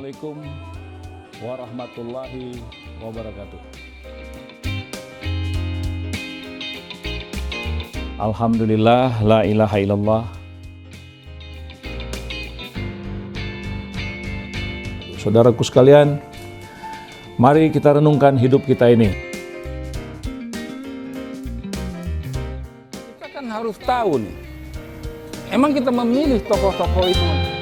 Assalamualaikum warahmatullahi wabarakatuh. Alhamdulillah, la ilaha illallah. Saudaraku sekalian, mari kita renungkan hidup kita ini. Kita kan harus tahu nih, emang kita memilih tokoh-tokoh itu.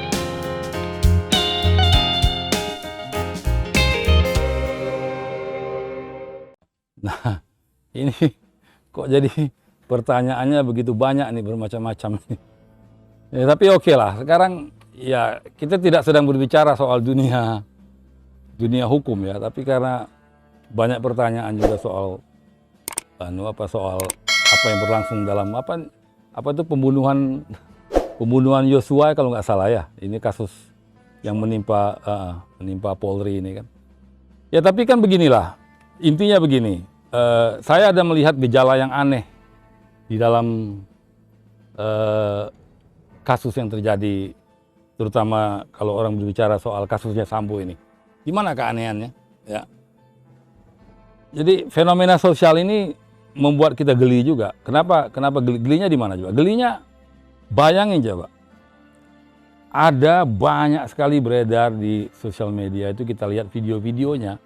Nah, ini kok jadi pertanyaannya begitu banyak nih, bermacam-macam. Ya, tapi oke lah, sekarang ya kita tidak sedang berbicara soal dunia hukum ya, tapi karena banyak pertanyaan juga soal soal apa yang berlangsung dalam apa itu pembunuhan Yosua kalau nggak salah ya. Ini kasus yang menimpa Polri ini kan. Ya tapi kan beginilah, intinya begini. Saya ada melihat gejala yang aneh di dalam kasus yang terjadi, terutama kalau orang berbicara soal kasusnya Sambo ini. Gimana keanehannya? Ya. Jadi fenomena sosial ini membuat kita geli juga. Kenapa gelinya di mana juga? Gelinya, bayangin coba. Ada banyak sekali beredar di sosial media itu, kita lihat video-videonya.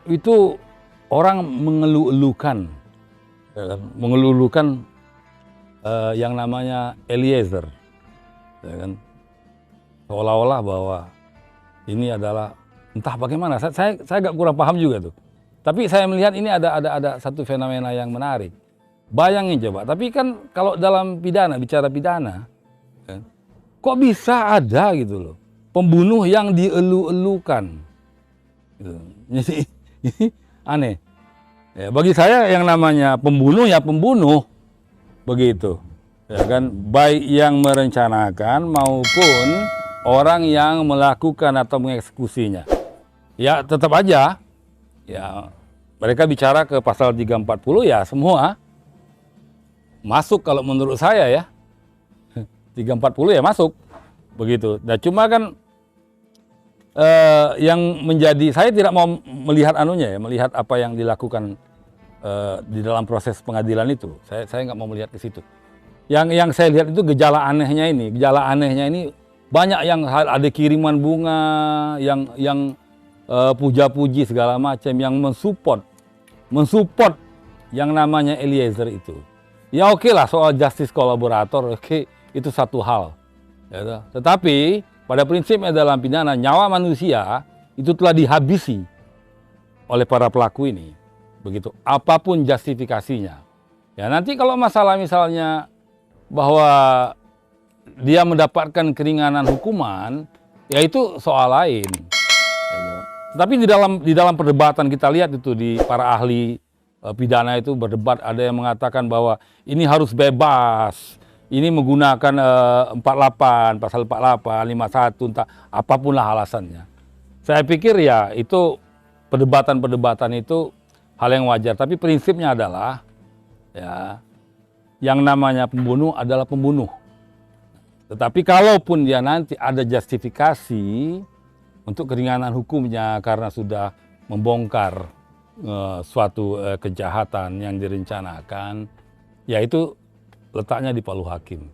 Itu orang mengeluh-elukan yang namanya Eliezer, ya kan? Seolah-olah bahwa ini adalah entah bagaimana. Saya agak kurang paham juga tuh. Tapi saya melihat ini ada satu fenomena yang menarik. Bayangin coba. Tapi kan kalau dalam pidana, bicara pidana, kan, kok bisa ada gitu loh pembunuh yang dielu-elukan. Gitu. Jadi ini aneh. Ya, bagi saya yang namanya pembunuh ya pembunuh, begitu. Ya kan, baik yang merencanakan maupun orang yang melakukan atau mengeksekusinya. Ya tetap aja, ya mereka bicara ke pasal 340 ya semua masuk kalau menurut saya ya. 340 ya masuk, begitu. Nah cuma kan yang menjadi, saya tidak mau melihat melihat apa yang dilakukan di dalam proses pengadilan itu. Saya nggak mau melihat ke situ. Yang saya lihat itu gejala anehnya ini banyak yang ada kiriman bunga, yang puja-puji segala macam, yang mensupport yang namanya Eliezer itu. Ya oke lah, soal justice kolaborator, oke, itu satu hal. Ya, tetapi pada prinsipnya dalam pidana, nyawa manusia itu telah dihabisi oleh para pelaku ini. Begitu, apapun justifikasinya. Ya nanti kalau masalah misalnya bahwa dia mendapatkan keringanan hukuman, ya itu soal lain. Tapi di dalam perdebatan kita lihat itu di para ahli pidana itu berdebat, ada yang mengatakan bahwa ini harus bebas. Ini menggunakan 48, pasal 48, 51, entah apapun lah alasannya. Saya pikir ya itu perdebatan itu hal yang wajar. Tapi prinsipnya adalah ya yang namanya pembunuh adalah pembunuh. Tetapi kalaupun dia nanti ada justifikasi untuk keringanan hukumnya karena sudah membongkar suatu kejahatan yang direncanakan, ya itu letaknya di palu hakim,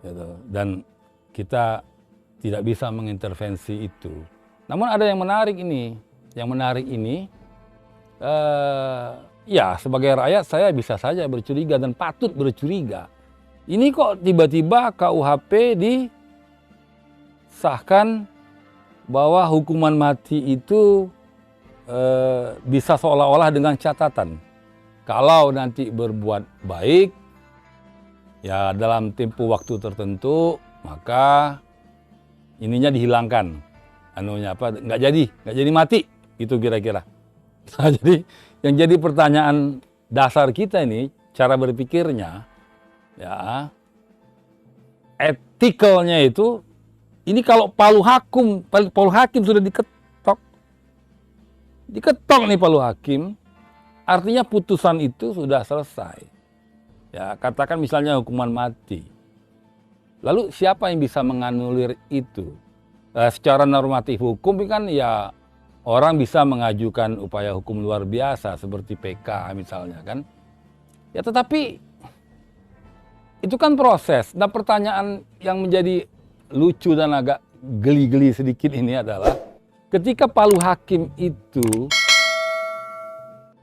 gitu. Dan kita tidak bisa mengintervensi itu. Namun ada yang menarik ini, ya sebagai rakyat saya bisa saja bercuriga dan patut bercuriga. Ini kok tiba-tiba KUHP disahkan bahwa hukuman mati itu bisa seolah-olah dengan catatan. Kalau nanti berbuat baik, ya dalam tempo waktu tertentu, maka ininya dihilangkan, nggak jadi mati, gitu kira-kira. Nah, jadi yang jadi pertanyaan dasar kita ini, cara berpikirnya, ya etikalnya itu, ini kalau palu hakim sudah diketok nih palu hakim, artinya putusan itu sudah selesai. Ya, katakan misalnya hukuman mati. Lalu siapa yang bisa menganulir itu? Secara normatif hukum kan ya orang bisa mengajukan upaya hukum luar biasa seperti PK misalnya kan. Ya tetapi itu kan proses. Nah pertanyaan yang menjadi lucu dan agak geli-geli sedikit ini adalah ketika palu hakim itu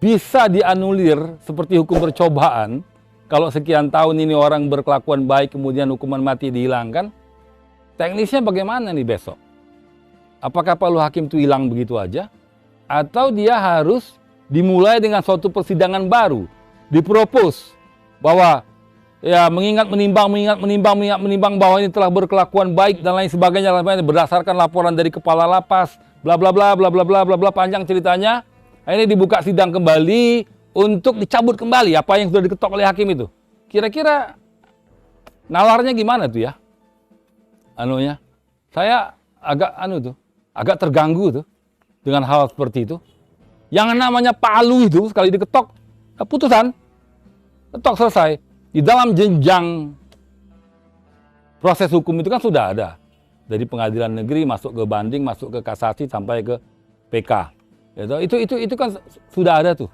bisa dianulir seperti hukum percobaan, kalau sekian tahun ini orang berkelakuan baik kemudian hukuman mati dihilangkan, teknisnya bagaimana nih besok? Apakah palu hakim itu hilang begitu aja? Atau dia harus dimulai dengan suatu persidangan baru, dipropos bahwa ya mengingat menimbang bahwa ini telah berkelakuan baik dan lain sebagainya berdasarkan laporan dari kepala lapas, bla bla bla bla bla bla bla bla panjang ceritanya. Ini dibuka sidang kembali untuk dicabut kembali apa yang sudah diketok oleh hakim itu. Kira-kira nalarnya gimana tuh ya? Anunya, saya agak terganggu tuh dengan hal seperti itu. Yang namanya palu itu sekali diketok, putusan, ketok selesai. Di dalam jenjang proses hukum itu kan sudah ada. Dari pengadilan negeri masuk ke banding, masuk ke kasasi sampai ke PK. Itu kan sudah ada tuh.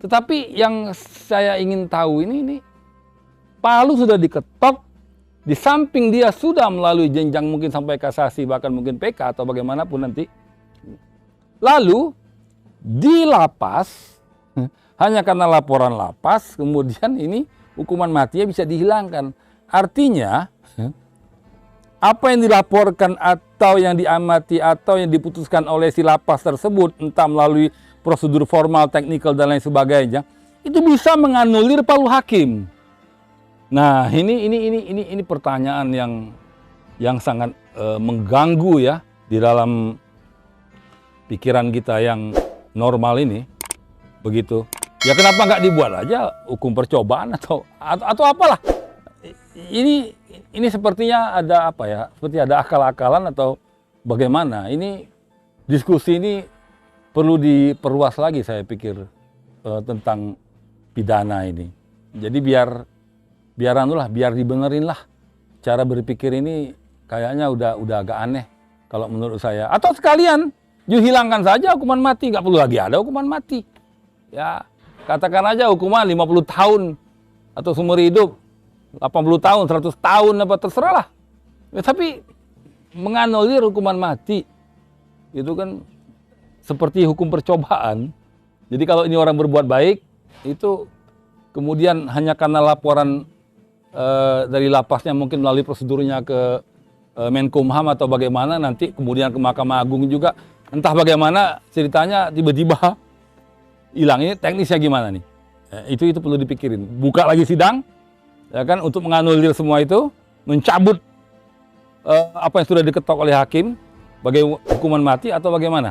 Tetapi yang saya ingin tahu ini palu sudah diketok, di samping dia sudah melalui jenjang mungkin sampai kasasi bahkan mungkin PK atau bagaimanapun nanti. Lalu di lapas hanya karena laporan lapas kemudian ini hukuman matinya bisa dihilangkan. Artinya apa yang dilaporkan atau yang diamati atau yang diputuskan oleh si lapas tersebut, entah melalui prosedur formal, teknikal dan lain sebagainya, itu bisa menganulir palu hakim. Nah, ini pertanyaan yang sangat mengganggu ya di dalam pikiran kita yang normal ini, begitu. Ya kenapa nggak dibuat aja hukum percobaan atau apalah? Ini sepertinya ada apa ya? Seperti ada akal-akalan atau bagaimana? Ini diskusi ini perlu diperluas lagi saya pikir tentang pidana ini. Jadi biar dibenerin lah. Cara berpikir ini kayaknya udah agak aneh kalau menurut saya. Atau sekalian hilangkan saja hukuman mati, nggak perlu lagi ada hukuman mati. Ya, katakan aja hukuman 50 tahun atau seumur hidup. 80 tahun, 100 tahun, apa terserah lah. Ya, tapi menganulir hukuman mati, itu kan seperti hukum percobaan. Jadi kalau ini orang berbuat baik, itu kemudian hanya karena laporan dari lapasnya mungkin melalui prosedurnya ke Menkumham atau bagaimana, nanti kemudian ke Mahkamah Agung juga, entah bagaimana ceritanya tiba-tiba hilang. Ini teknisnya gimana nih? Itu perlu dipikirin. Buka lagi sidang, ya kan, untuk menganulir semua itu, mencabut apa yang sudah diketok oleh hakim sebagai hukuman mati atau bagaimana.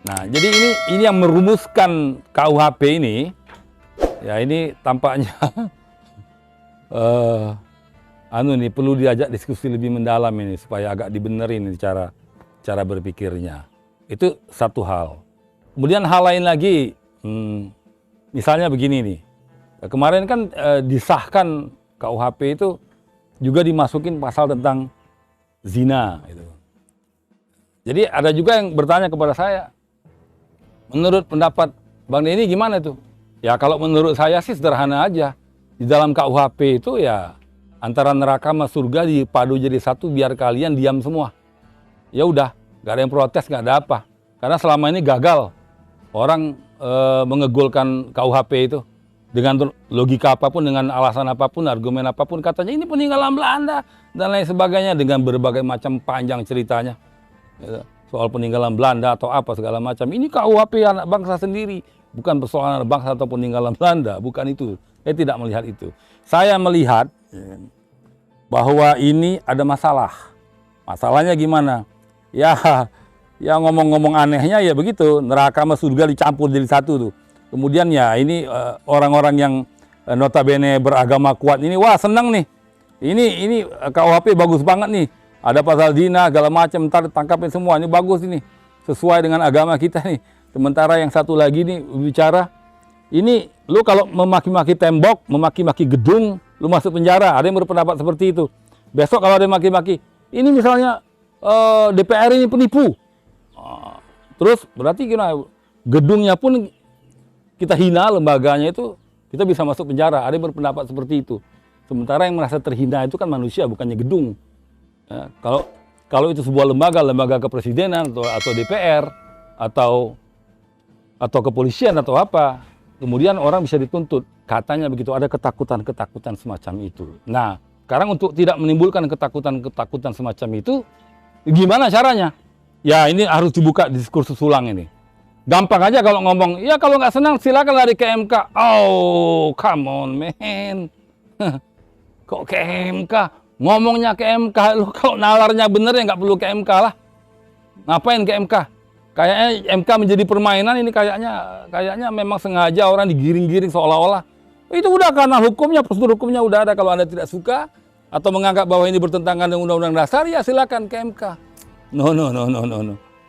Nah, jadi ini yang merumuskan KUHP ini, ya ini tampaknya perlu diajak diskusi lebih mendalam ini supaya agak dibenerin cara berpikirnya. Itu satu hal. Kemudian hal lain lagi, misalnya begini nih. Kemarin kan disahkan KUHP itu juga dimasukin pasal tentang zina. Gitu. Jadi ada juga yang bertanya kepada saya, menurut pendapat Bang Denny gimana tuh? Ya kalau menurut saya sih sederhana aja. Di dalam KUHP itu ya antara neraka sama surga dipadu jadi satu biar kalian diam semua. Ya udah, gak ada yang protes, gak ada apa. Karena selama ini gagal orang mengegulkan KUHP itu. Dengan logika apapun, dengan alasan apapun, argumen apapun, katanya ini peninggalan Belanda dan lain sebagainya dengan berbagai macam panjang ceritanya. Soal peninggalan Belanda atau apa segala macam. Ini KUHP anak bangsa sendiri, bukan persoalan anak bangsa atau peninggalan Belanda, bukan itu. Saya tidak melihat itu. Saya melihat bahwa ini ada masalah. Masalahnya gimana? Ya ngomong-ngomong anehnya ya begitu, neraka sama surga dicampur jadi satu tuh. Kemudian ya ini orang-orang yang notabene beragama kuat ini, wah senang nih. Ini KUHP bagus banget nih. Ada pasal zina segala macam, ntar tangkapin semua. Ini bagus ini. Sesuai dengan agama kita nih. Sementara yang satu lagi nih bicara, ini lu kalau memaki-maki tembok, memaki-maki gedung, lu masuk penjara. Ada yang berpendapat seperti itu. Besok kalau ada yang maki-maki, ini misalnya DPR ini penipu. Terus berarti gimana? Gedungnya pun kita hina, lembaganya itu kita bisa masuk penjara. Ada yang berpendapat seperti itu. Sementara yang merasa terhina itu kan manusia, bukannya gedung. Ya, kalau itu sebuah lembaga kepresidenan atau DPR atau kepolisian atau apa, kemudian orang bisa dituntut. Katanya begitu, ada ketakutan semacam itu. Nah, sekarang untuk tidak menimbulkan ketakutan semacam itu, gimana caranya? Ya ini harus dibuka diskursus ulang ini. Gampang aja kalau ngomong, ya kalau nggak senang silakan lari ke MK. Oh, come on man. Kok ke MK? Ngomongnya ke MK, lu kalau nalarnya bener ya nggak perlu ke MK lah. Ngapain ke MK? Kayaknya MK menjadi permainan ini kayaknya memang sengaja orang digiring-giring seolah-olah. Itu udah karena hukumnya, prosedur hukumnya udah ada. Kalau Anda tidak suka atau menganggap bahwa ini bertentangan dengan Undang-Undang Dasar, ya silakan ke MK. No.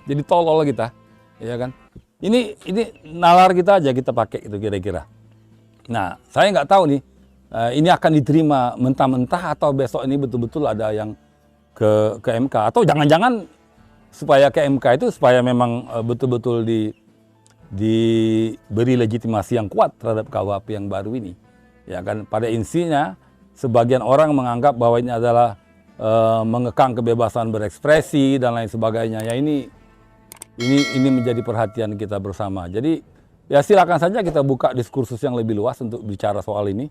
Jadi tolol kita, ya kan? Ini nalar kita aja kita pakai itu kira-kira. Nah, saya nggak tahu nih, ini akan diterima mentah-mentah atau besok ini betul-betul ada yang ke MK atau jangan-jangan supaya ke MK itu supaya memang betul-betul diberi legitimasi yang kuat terhadap KUHP yang baru ini. Ya kan, pada insinya sebagian orang menganggap bahwa ini adalah mengekang kebebasan berekspresi dan lain sebagainya. Ya ini menjadi perhatian kita bersama. Jadi ya silakan saja kita buka diskursus yang lebih luas untuk bicara soal ini,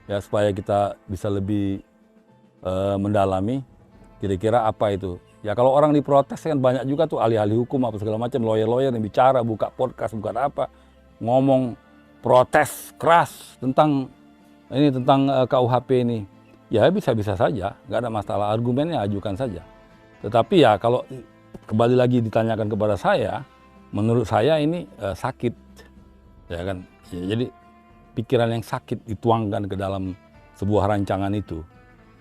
ya supaya kita bisa lebih mendalami kira-kira apa itu. Ya kalau orang diprotes kan banyak juga tuh ahli-ahli hukum apa segala macam, lawyer-lawyer yang bicara, buka podcast, bukan apa, ngomong protes keras tentang KUHP ini. Ya bisa-bisa saja, nggak ada masalah, argumennya ajukan saja. Tetapi ya kalau kembali lagi ditanyakan kepada saya, menurut saya ini sakit, ya kan? Ya, jadi pikiran yang sakit dituangkan ke dalam sebuah rancangan itu,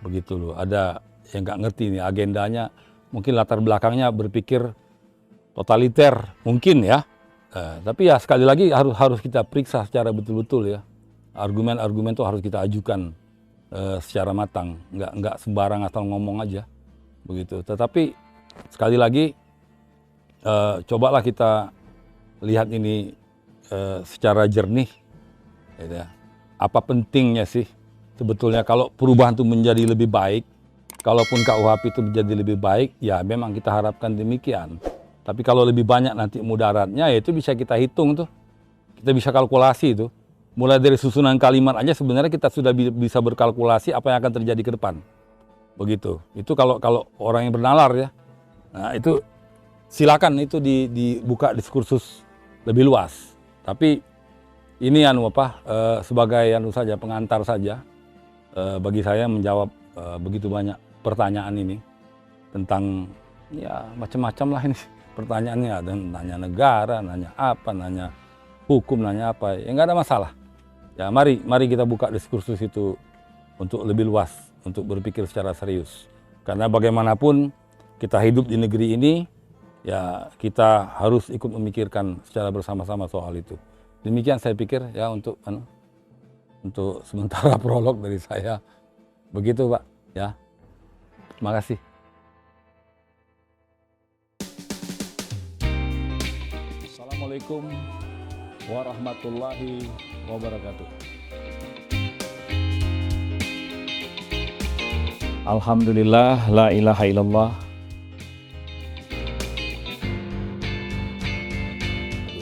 begitu loh. Ada yang nggak ngerti nih agendanya, mungkin latar belakangnya berpikir totaliter, mungkin ya. Tapi ya sekali lagi harus kita periksa secara betul-betul ya. Argumen-argumen itu harus kita ajukan secara matang, nggak sembarang asal ngomong aja, begitu. Tetapi sekali lagi cobalah kita lihat ini secara jernih, gitu ya. Apa pentingnya sih sebetulnya kalau perubahan itu menjadi lebih baik, kalaupun KUHP itu menjadi lebih baik, ya memang kita harapkan demikian. Tapi kalau lebih banyak nanti mudaratnya, ya itu bisa kita hitung tuh, kita bisa kalkulasi itu. Mulai dari susunan kalimat aja sebenarnya kita sudah bisa berkalkulasi apa yang akan terjadi ke depan. Begitu. Itu kalau orang yang bernalar ya. Nah, itu silakan itu dibuka diskursus lebih luas. Tapi ini sebagai saja pengantar saja bagi saya menjawab begitu banyak pertanyaan ini tentang ya macam-macam lah ini pertanyaannya, ada nanya negara, nanya apa, nanya hukum, nanya apa, ya nggak ada masalah. Ya mari kita buka diskursus itu untuk lebih luas, untuk berpikir secara serius. Karena bagaimanapun kita hidup di negeri ini, ya kita harus ikut memikirkan secara bersama-sama soal itu. Demikian saya pikir ya untuk sementara prolog dari saya. Begitu Pak, ya. Terima kasih. Assalamualaikum warahmatullahi wabarakatuh. Alhamdulillah, la ilaha illallah.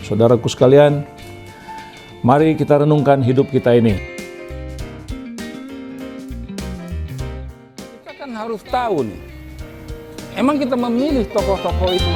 Saudaraku sekalian, mari kita renungkan hidup kita ini. Kita kan harus tahu nih, emang kita memilih tokoh-tokoh itu